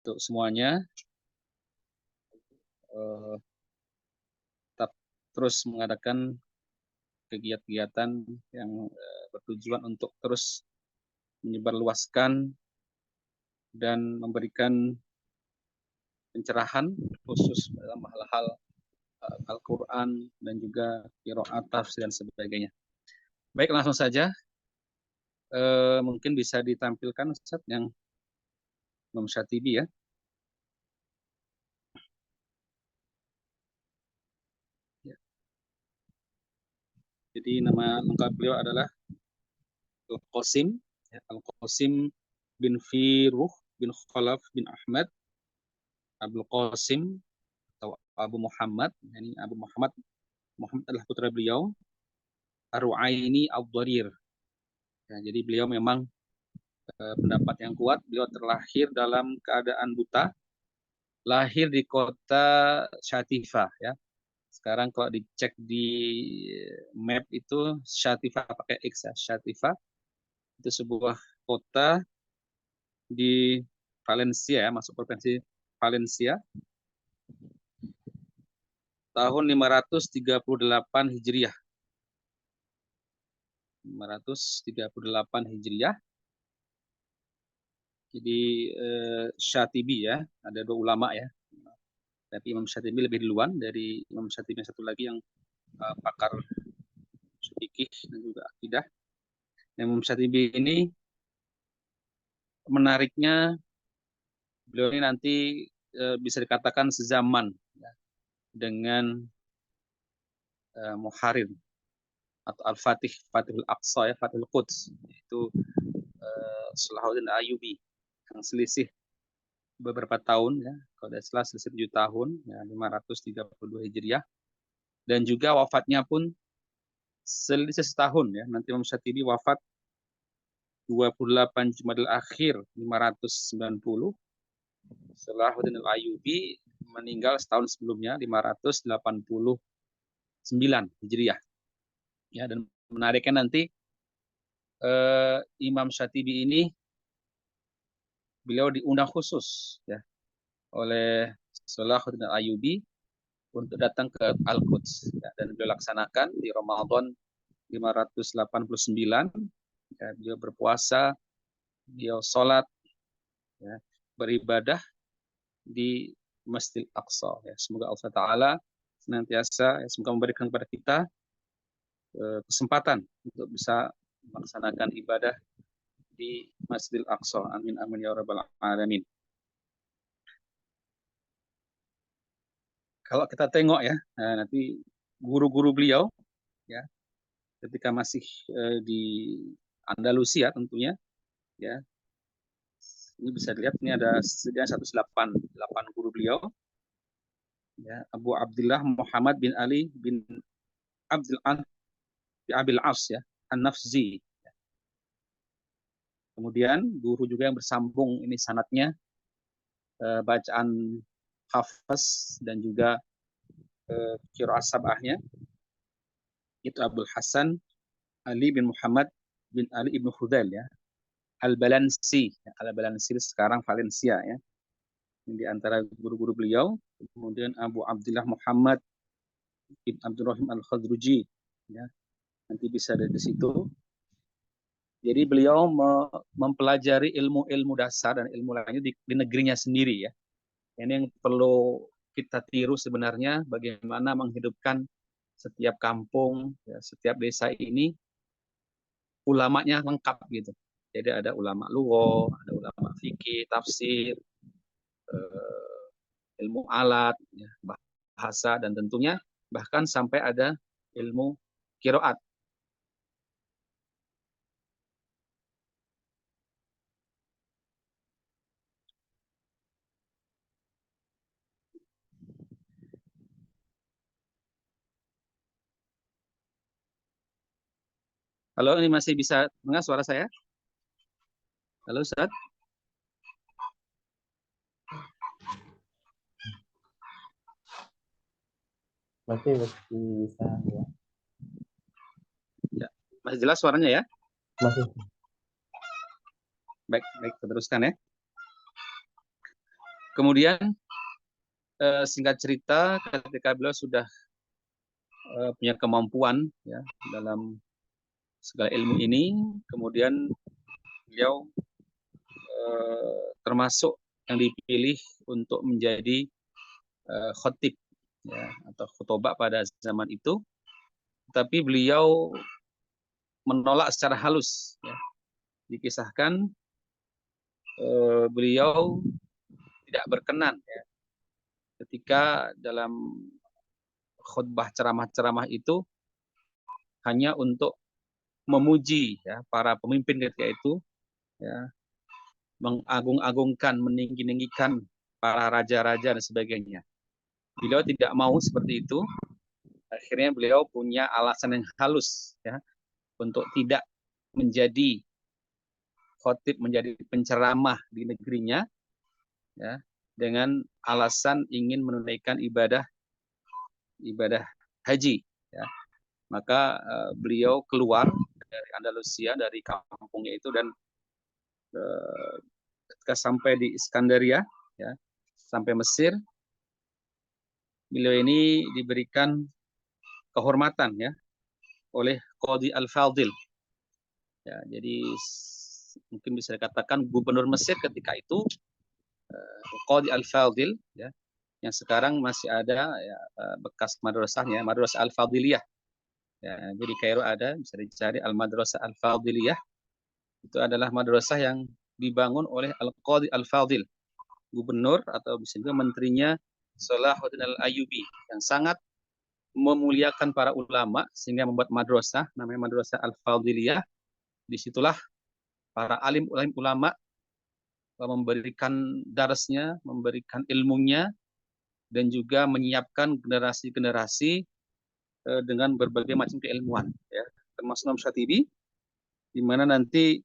untuk semuanya. Tetap terus mengadakan kegiatan-kegiatan yang bertujuan untuk terus menyebarluaskan dan memberikan pencerahan khusus dalam hal-hal Al-Quran dan juga qiraat, tafsir dan sebagainya. Baik, langsung saja. Mungkin bisa ditampilkan Ustaz yang Imam Syatibi ya. Jadi nama lengkap beliau adalah Al-Qasim, Al-Qasim bin Firuh bin Khalaf bin Ahmad Abdul Qasim atau Abu Muhammad. Ini Abu Muhammad adalah putra beliau, Ar-Ru'aini Ad-Dharir. Ya, jadi beliau memang pendapat yang kuat. Beliau terlahir dalam keadaan buta, lahir di kota Syatifa ya. Sekarang kalau dicek di map itu Syatifa pakai X ya, Syatifa itu sebuah kota di Valencia ya, masuk provinsi Valencia. Tahun 538 Hijriah. 538 Hijriah. Jadi Syatibi ya, ada dua ulama ya. Tapi Imam Syatibi lebih duluan dari Imam Syatibi yang satu lagi yang pakar fikih dan juga akidah. Imam Syatibi ini menariknya beliau ini nanti bisa dikatakan sezaman ya, dengan Muharrir atau Al-Fatih, Fatihul Aqsa ya, Fatihul Quds, itu Salahuddin Ayyubi yang selisih beberapa tahun ya, kalau tidak salah selisih 7 tahun ya, 532 Hijriah, dan juga wafatnya pun selisih setahun ya. Nanti Imam Syatibi wafat 28 Jumadil Akhir 590. Salahuddin Al-Ayyubi meninggal setahun sebelumnya 589 Hijriah. Ya, dan menariknya nanti Imam Syatibi ini beliau diundang khusus ya oleh Salahuddin Al-Ayyubi untuk datang ke Al-Quds ya, dan beliau laksanakan di Ramadan 589 ya, beliau berpuasa, beliau sholat ya, beribadah di Masjid Aqsa ya. Semoga Allah Ta'ala senantiasa ya, semoga memberikan kepada kita kesempatan untuk bisa melaksanakan ibadah di Masjidil Aqsa. Amin amin ya rabbal alamin. Kalau kita tengok ya, nanti guru-guru beliau ya ketika masih di Andalusia tentunya ya. Ini bisa dilihat ini ada setidaknya 108 guru beliau ya, Abu Abdullah Muhammad bin Ali bin Abdul Abil As ya, An-Nafzi. Kemudian guru juga yang bersambung ini sanatnya bacaan Hafaz dan juga qiraat sabahnya itu Abdul Hasan Ali bin Muhammad bin Ali ibnu Hudail ya, Al-Balansi sekarang Valencia ya. Ini di antara guru-guru beliau. Kemudian Abu Abdullah Muhammad bin Abdurrahim Al-Khadruji ya. Nanti bisa dari situ. Jadi beliau mempelajari ilmu-ilmu dasar dan ilmu lainnya di negerinya sendiri ya. Ini yang perlu kita tiru sebenarnya, bagaimana menghidupkan setiap kampung, ya, setiap desa ini ulamanya lengkap gitu. Jadi ada ulama lugha, ada ulama fikih, tafsir, ilmu alat, ya, bahasa, dan tentunya bahkan sampai ada ilmu qiraat. Halo, ini masih bisa dengar suara saya? Halo, Ustaz? Masih bisa ya. Ya, masih jelas suaranya ya? Masih. Baik, baik, teruskan ya. Kemudian singkat cerita, ketika beliau sudah punya kemampuan ya dalam segala ilmu ini, kemudian beliau termasuk yang dipilih untuk menjadi khotib ya, atau khutobah pada zaman itu, tapi beliau menolak secara halus. Ya. Dikisahkan beliau tidak berkenan ya, ketika dalam khutbah ceramah-ceramah itu hanya untuk memuji ya para pemimpin ketika itu, ya, mengagung-agungkan, meninggi-ninggikan para raja-raja dan sebagainya. Beliau tidak mau seperti itu. Akhirnya beliau punya alasan yang halus ya untuk tidak menjadi khotib, menjadi penceramah di negerinya ya, dengan alasan ingin menunaikan ibadah haji ya. Maka beliau keluar dari Andalusia, dari kampungnya itu, dan ketika sampai di Iskandaria ya, sampai Mesir, beliau ini diberikan kehormatan ya oleh Qadi Al-Fadil. Ya, jadi mungkin bisa dikatakan gubernur Mesir ketika itu Qadi Al-Fadil ya, yang sekarang masih ada ya, bekas madrasahnya, Madrasah Al-Fadiliyah. Ya, jadi Kairo ada, bisa dicari Al-Madrasah Al-Fadiliyah. Itu adalah madrasah yang dibangun oleh Al-Qadi Al-Fadil, gubernur atau bisa juga menterinya Salahuddin Al-Ayyubi, yang sangat memuliakan para ulama sehingga membuat madrasah namanya Madrasah Al-Fadiliyah. Disitulah para alim ulama memberikan darasnya, memberikan ilmunya, dan juga menyiapkan generasi-generasi dengan berbagai macam keilmuan, ya, termasuk Imam Syatibi, di mana nanti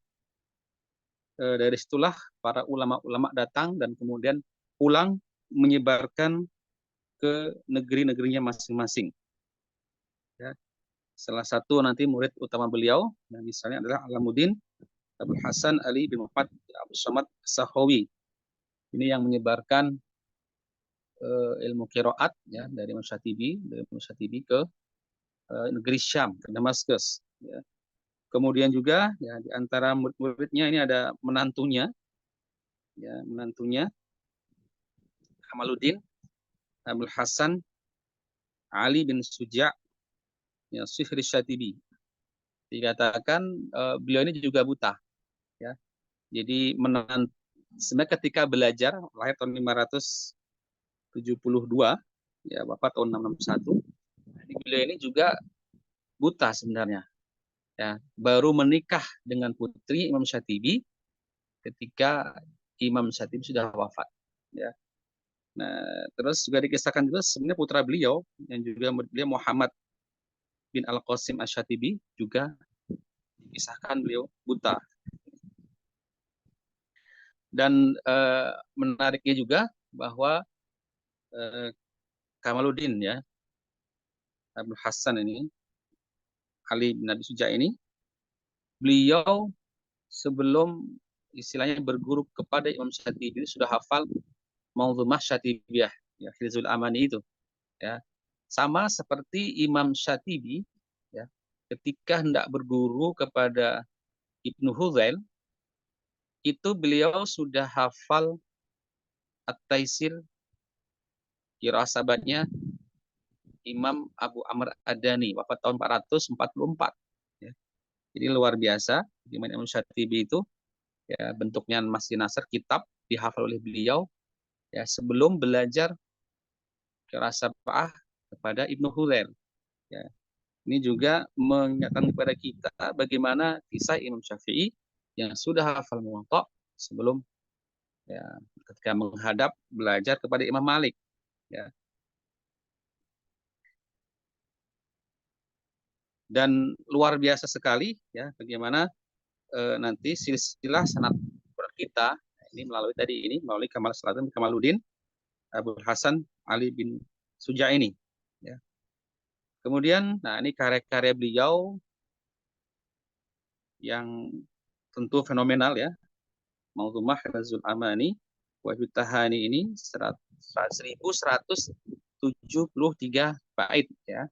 dari situlah para ulama-ulama datang dan kemudian pulang menyebarkan ke negeri-negerinya masing-masing. Ya. Salah satu nanti murid utama beliau, yang misalnya adalah Alamuddin Abdul Hasan Ali bin Muhammad Abdul Samad Sahawi. Ini yang menyebarkan ilmu qiraat ya dari Imam Syatibi ke negeri Syam, ke Damaskus. Ya. Kemudian juga ya di antara murid-muridnya ini ada menantunya, ya menantunya Kamaluddin Abdul Hasan Ali bin Suja' ya Sihri Syatibi. Dikatakan beliau ini juga buta, ya. Jadi sebenarnya ketika belajar lahir tahun 572, ya wafat tahun 661. Jadi beliau ini juga buta sebenarnya. Ya, baru menikah dengan putri Imam Syatibi ketika Imam Syatibi sudah wafat. Ya. Nah, terus juga dikisahkan juga sebenarnya putra beliau yang juga beliau Muhammad bin Al-Qasim Asy-Syatibi juga dikisahkan beliau buta. Dan menariknya juga bahwa Kamaluddin ya Abdul Hasan ini, Ali bin Abi Suja ini, beliau sebelum istilahnya berguru kepada Imam Syatibi sudah hafal Manzumah Syatibiyah, ya Hizbul Amani itu, ya. Sama seperti Imam Syatibi, ya, ketika hendak berguru kepada Ibnu Huzail, itu beliau sudah hafal At-Taisir, qiraah sahabatnya Imam Abu Amr Ad-Dani, wafat tahun 444. Ya. Jadi luar biasa, gimana Imam Syatibi itu, ya bentuknya masih nasr, kitab dihafal oleh beliau ya sebelum belajar qiraah sab'ah kepada Ibnu Huzail. Ya. Ini juga mengingatkan kepada kita bagaimana kisah Imam Syafi'i yang sudah hafal Muwatta sebelum ya ketika menghadap belajar kepada Imam Malik. Ya. Dan luar biasa sekali ya bagaimana nanti silsilah sanad kita ini melalui Kamaluddin Abdul Hasan Ali bin Suja ini. Ya. Kemudian, nah ini karya-karya beliau yang tentu fenomenal ya, Manzumah Hizbul Amani, Wahbitahani ini 1173 bait ya.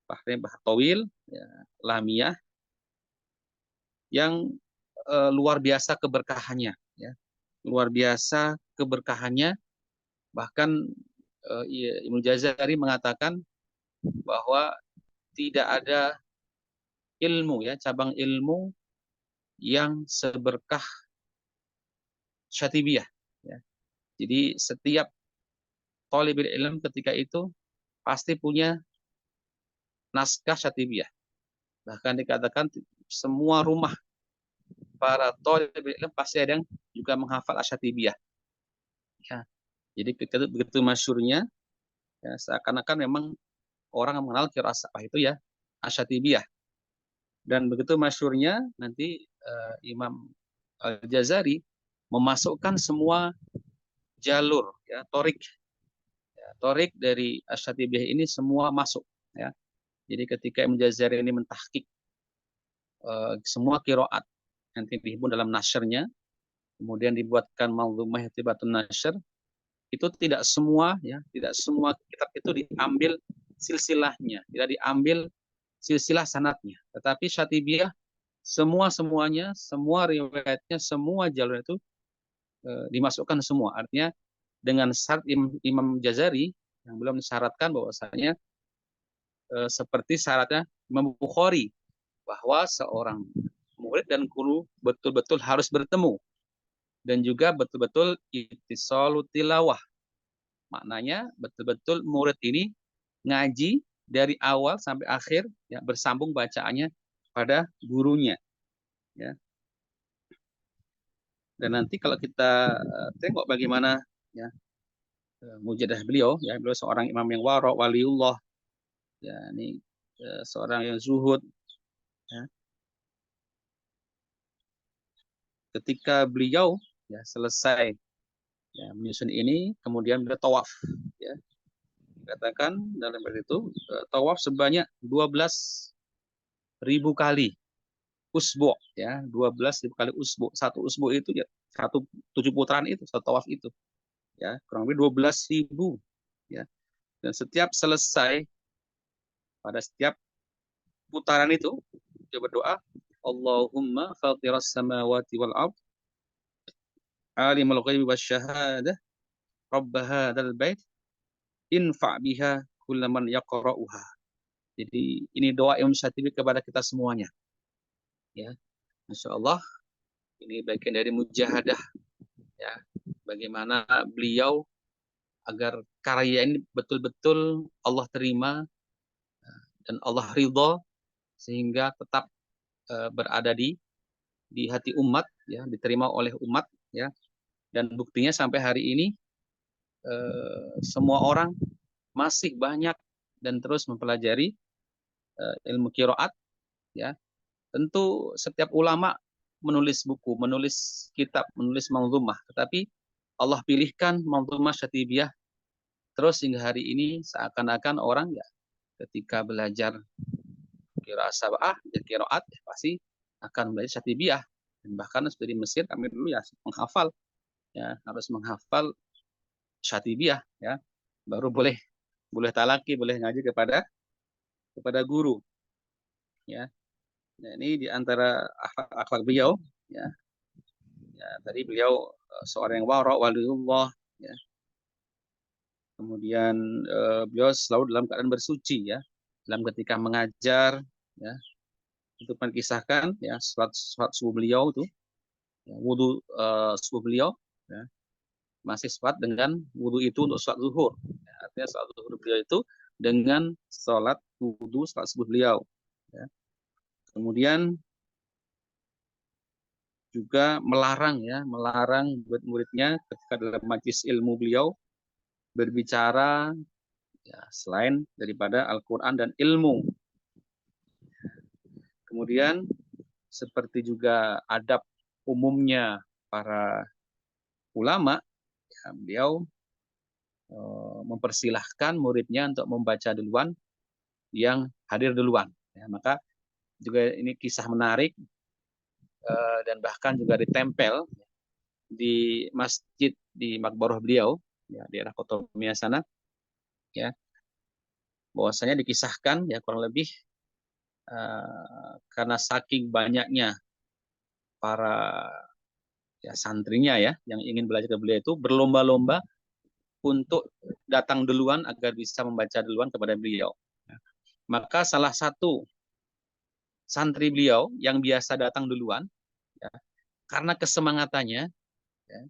Bahkan Bahtawil ya, Lamiyah yang luar biasa keberkahannya ya. Luar biasa keberkahannya, bahkan Ibnu Jazari mengatakan bahwa tidak ada ilmu ya, cabang ilmu yang seberkah Syatibiyah ya. Jadi setiap thalibul ilm ketika itu pasti punya naskah Syatibiyah. Bahkan dikatakan semua rumah para thalibul ilm pasti ada yang juga menghafal Asyatibiyah. Ya. Jadi begitu masyhurnya ya, seakan-akan memang orang mengenal qiraat sabah itu ya Asyatibiyah. Dan begitu masyhurnya nanti Imam Al-Jazari memasukkan semua jalur ya torik dari Asyatibiyah ini semua masuk ya. Jadi ketika Imam Jazari ini mentahqiq semua qiraat nanti dihimpun dalam nasyrnya, kemudian dibuatkan Manzumah Ihtibatun Nashr, itu tidak semua ya, tidak semua kitab itu diambil silsilahnya, tidak diambil silsilah sanadnya, tetapi Syatibiyah semuanya, semua riwayatnya, semua jalur itu dimasukkan semua. Artinya dengan syarat Imam Jazari yang belum mensyaratkan bahwasanya seperti syaratnya Imam Bukhari bahwa seorang murid dan guru betul-betul harus bertemu dan juga betul-betul ittisalu tilawah. Maknanya betul-betul murid ini ngaji dari awal sampai akhir ya, bersambung bacaannya pada gurunya ya. Dan nanti kalau kita tengok bagaimana ya mujadah beliau ya, beliau seorang imam yang wara, waliullah ya, ini seorang yang zuhud ya. Ketika beliau ya selesai ya, menyusun ini, kemudian beliau tawaf ya. Katakan dalam hadis itu tawaf sebanyak 12.000 kali usbu ya, 12.000 kali usbu. Satu usbu itu ya 7 putaran itu, satu tawaf itu ya, kurang lebih 12.000 ya. Dan setiap selesai pada setiap putaran itu dia berdoa, Allahumma fatiras samawati wal ard alimul ghaibi wasyahadah rabb hadzal bait infa biha kullaman yaqra'uha. Jadi ini doa Imam Syatibi kepada kita semuanya ya. Masya Allah, ini bagian dari mujahadah ya, bagaimana beliau agar karya ini betul-betul Allah terima dan Allah ridho sehingga tetap berada di hati umat ya, diterima oleh umat ya. Dan buktinya sampai hari ini semua orang masih banyak dan terus mempelajari ilmu qiraat ya. Tentu setiap ulama menulis buku, menulis kitab, menulis manzumah, tetapi Allah pilihkan manzumah Syatibiyah terus hingga hari ini seakan-akan orang ya ketika belajar qiraat sab'ah dan qiraat ya, pasti akan belajar Syatibiyah. Dan bahkan sudah di Mesir kami dulu ya menghafal ya, harus menghafal Syatibiyah ya, baru boleh talaki, boleh ngaji kepada guru ya. Nah, ini di antara akhlak beliau ya. Ya, tadi beliau seorang yang wara, waliullah ya. Kemudian beliau selalu dalam keadaan bersuci ya, dalam ketika mengajar ya. Itu mengisahkan ya salat subuh beliau itu ya, wudu subuh beliau ya, masih sepat dengan wudu itu untuk sholat zuhur ya, artinya sholat zuhur beliau itu dengan sholat wudu sholat subuh beliau ya. Kemudian juga melarang buat muridnya ketika dalam majlis ilmu beliau berbicara ya, selain daripada Al-Quran dan ilmu. Kemudian seperti juga adab umumnya para ulama ya, beliau mempersilahkan muridnya untuk membaca duluan yang hadir duluan ya. Maka juga ini kisah menarik dan bahkan juga ditempel di masjid di makbarah beliau, ya, di daerah Kotomia sana, ya, bahwasanya dikisahkan ya kurang lebih karena saking banyaknya para ya santrinya ya yang ingin belajar ke beliau itu berlomba-lomba untuk datang duluan agar bisa membaca duluan kepada beliau. Maka salah satu santri beliau yang biasa datang duluan, ya, karena kesemangatannya, ya,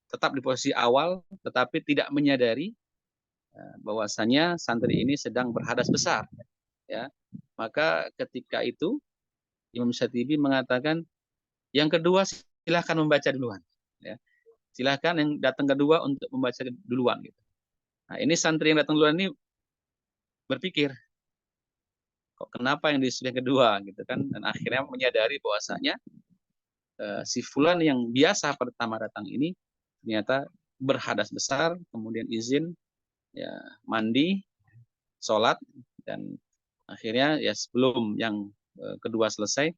tetap di posisi awal, tetapi tidak menyadari bahwasanya santri ini sedang berhadas besar. Ya, maka ketika itu Imam Syatibi mengatakan, yang kedua silahkan membaca duluan. Ya, silahkan yang datang kedua untuk membaca duluan. Gitu. Nah, ini santri yang datang duluan ini berpikir, kok kenapa yang disuruh yang kedua gitu kan? Dan akhirnya menyadari bahwasanya si fulan yang biasa pertama datang ini ternyata berhadas besar, kemudian izin ya mandi, sholat, dan akhirnya ya sebelum yang kedua selesai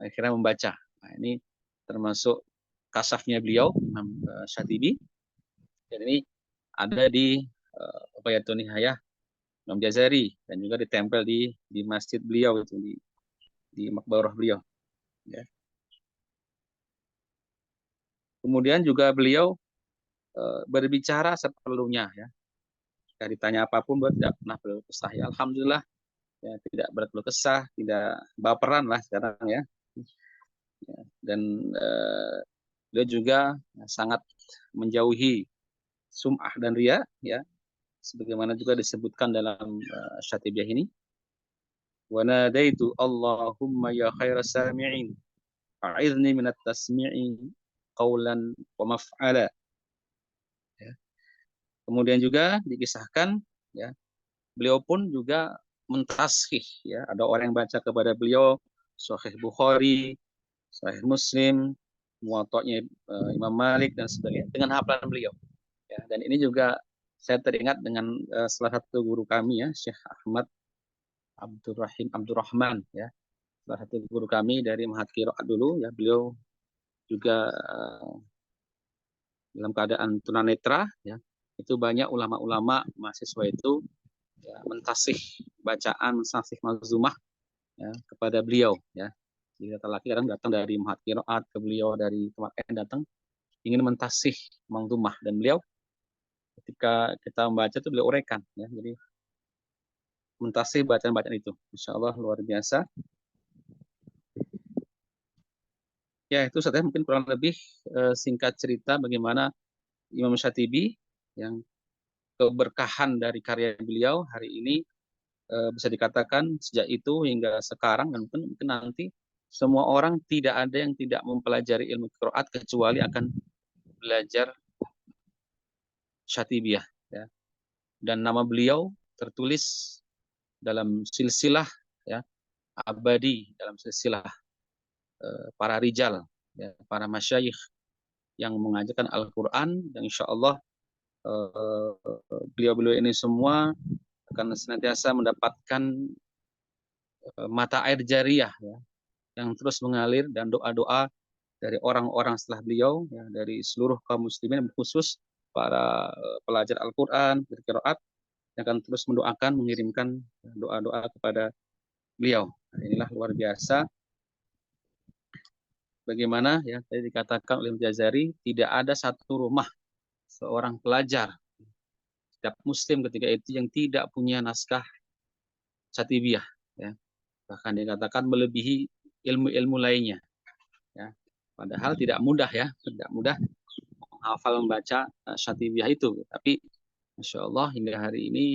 akhirnya membaca. Nah, ini termasuk kasafnya beliau Imam Syatibi, dan ini ada di Bayatun Nihayah Imam Jazari dan juga ditempel di masjid beliau itu di makbarah beliau. Ya. Kemudian juga beliau berbicara seperlunya ya. Jika ditanya apapun beliau tidak pernah berkeluh kesah. Ya, alhamdulillah ya, tidak berkeluh kesah, tidak baperan lah sekarang ya. Ya, dan beliau juga sangat menjauhi sum'ah dan riya ya, sebagaimana juga disebutkan dalam Syatibiyah ini. Wa nadaitu Allahumma ya khairas sami'in a'idzni minat tasmi'i qawlan wa maf'ala. Ya. Kemudian juga dikisahkan ya, beliau pun juga mentashih ya, ada orang yang baca kepada beliau Sahih Bukhari, Sahih Muslim, Muwatta'nya Imam Malik dan sebagainya dengan hafalan beliau. Ya, dan ini juga saya teringat dengan salah satu guru kami ya, Syekh Ahmad Abdurrahman ya, salah satu guru kami dari Mahat Qiraat dulu ya, beliau juga dalam keadaan tunanetra ya. Itu banyak ulama-ulama mahasiswa itu ya, mentasih bacaan, mentasih mazumah ya, kepada beliau ya. Jadi laki kadang datang dari Mahat Qiraat ke beliau, dari tempat lain datang ingin mentasih mazumah, dan beliau ketika kita membaca itu beliau uraikan ya. Jadi mentasih bacaan-bacaan itu. Insya Allah luar biasa. Ya itu saja mungkin kurang lebih singkat cerita bagaimana Imam Syatibi yang keberkahan dari karya beliau hari ini bisa dikatakan sejak itu hingga sekarang, dan mungkin nanti semua orang tidak ada yang tidak mempelajari ilmu qiraat kecuali akan belajar Syatibiyah ya. Dan nama beliau tertulis dalam silsilah ya, abadi dalam silsilah para rijal ya, para masyayikh yang mengajarkan Al-Qur'an, dan insya Allah beliau-beliau ini semua akan senantiasa mendapatkan mata air jariah ya, yang terus mengalir, dan doa-doa dari orang-orang setelah beliau ya, dari seluruh kaum muslimin khusus para pelajar Al-Qur'an berqiraat yang akan terus mendoakan, mengirimkan doa-doa kepada beliau. Nah, inilah luar biasa bagaimana ya tadi dikatakan oleh Jazari, tidak ada satu rumah seorang pelajar setiap muslim ketika itu yang tidak punya naskah Syatibiyah ya. Bahkan dikatakan melebihi ilmu-ilmu lainnya ya. Padahal tidak mudah ya, tidak mudah menghafal membaca Syatibiyah itu, tapi Masya Allah hingga hari ini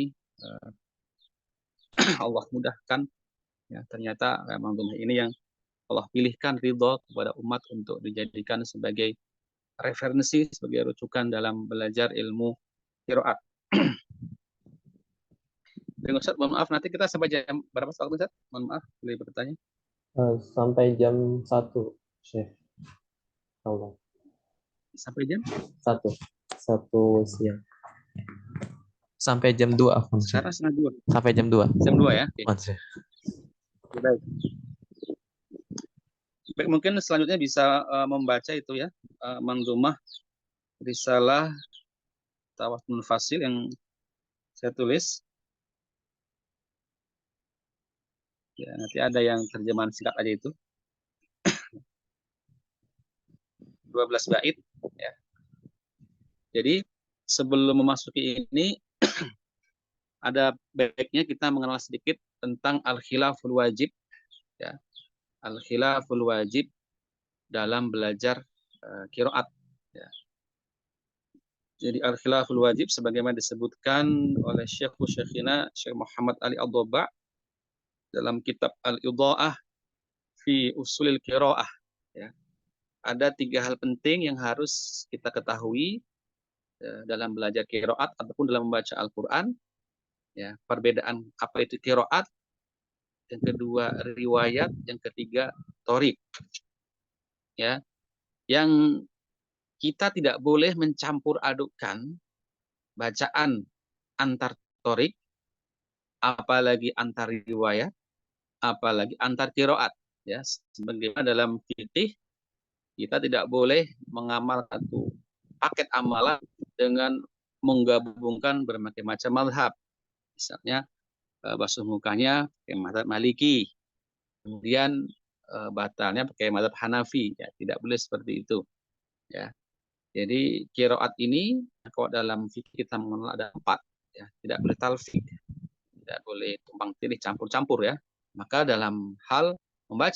Allah mudahkan ya, ternyata memang ini yang Allah pilihkan ridho kepada umat untuk dijadikan sebagai referensi, sebagai rujukan dalam belajar ilmu qiraat. Ustaz, mohon maaf, nanti kita sampai jam berapa waktu Ustaz? Mohon maaf, boleh bertanya? Sampai jam 1, Syekh. Allah. Sampai jam? 1 siang. Sampai jam 2. Sekarang setengah 2. Sampai jam 2. Jam 2 ya? Okay. Baik. Baik, mungkin selanjutnya bisa membaca itu ya. manzumah risalah Tawasul Fasil yang saya tulis. Ya, nanti ada yang terjemahan singkat aja itu. 12 bait ya. Jadi sebelum memasuki ini ada baiknya kita mengenal sedikit tentang al-khilaful wajib ya. Al-khilaful wajib dalam belajar qiraat ya. Jadi al-khilaful wajib sebagaimana disebutkan oleh Syekhina Syekh Muhammad Ali Ad-Dhaba dalam kitab Al-Idha'ah fi Usulil Qiraah ya. Ada 3 hal penting yang harus kita ketahui dalam belajar qiraat ataupun dalam membaca Al-Qur'an ya. Perbedaan apa itu qiraat, yang kedua riwayat, yang ketiga thorik ya. Yang kita tidak boleh mencampur adukkan bacaan antar thorik, apalagi antar riwayat, apalagi antar qiraat ya. Sebagaimana dalam fikih kita tidak boleh mengamal satu paket amalan dengan menggabungkan berbagai macam mazhab. Misalnya basuh mukanya pakai mazhab Maliki, kemudian batalnya pakai mazhab Hanafi, ya tidak boleh seperti itu. Ya, jadi qiraat ini kalau dalam fikih kita mengenal ada 4, ya tidak boleh talfik, tidak boleh tumpang tindih campur-campur ya. Maka dalam hal membaca